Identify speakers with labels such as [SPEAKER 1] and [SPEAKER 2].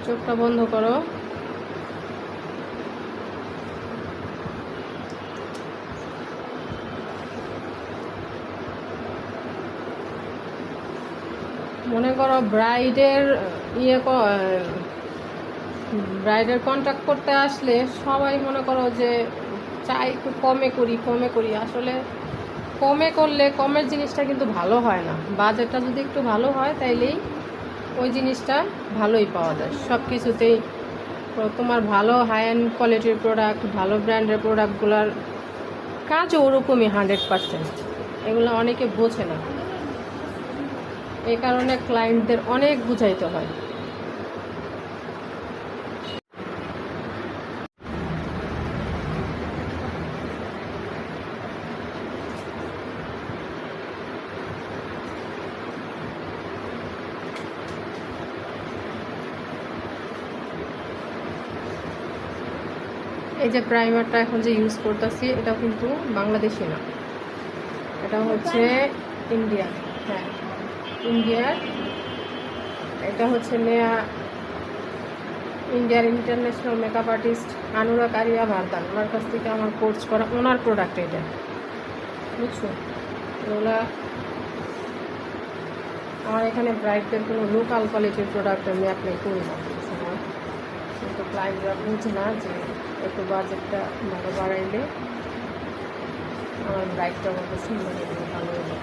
[SPEAKER 1] চোখটা বন্ধ করো। মনে করো ব্রাইডের কন্ট্যাক্ট করতে আসলে সবাই মনে করো যে চাই একটু কমে করি। আসলে কমে করলে কমের জিনিসটা কিন্তু ভালো হয় না। বাজেটটা যদি একটু ভালো হয় তাইলেই ওই জিনিসটা ভালোই পাওয়া যায় সব কিছুতেই। তোমার ভালো হাই এন্ড কোয়ালিটির প্রোডাক্ট, ভালো ব্র্যান্ডের প্রোডাক্টগুলোর কাজও ওরকমই 100%। এগুলো অনেকে বোঝে না, এই কারণে ক্লায়েন্টদের অনেক বুঝাইতে হয়। এই যে প্রাইমারটা এখন যে ইউজ করতেছি এটাও কিন্তু বাংলাদেশি না, এটা হচ্ছে ইন্ডিয়ান। হ্যাঁ, ইন্ডিয়ার। এটা হচ্ছে ইন্ডিয়ার ইন্টারন্যাশনাল মেকআপ আর্টিস্ট অনুরাগ আরিয়া ভারদান, ওনার কাছ থেকে আমার কোর্স করা, ওনার প্রোডাক্ট এটা, বুঝছো? এগুলা আমার এখানে ব্রাইডদের কোনো লোকাল কোয়ালিটির প্রোডাক্ট আমি অ্যাপ্লাই করি না, কিন্তু ক্লায়েন্টরা বুঝে না যে একটু বাজেটটা ভালো বাড়াইলে আমার ব্রাইডটা আমাকে সুন্দর ভালো হয়ে যায়।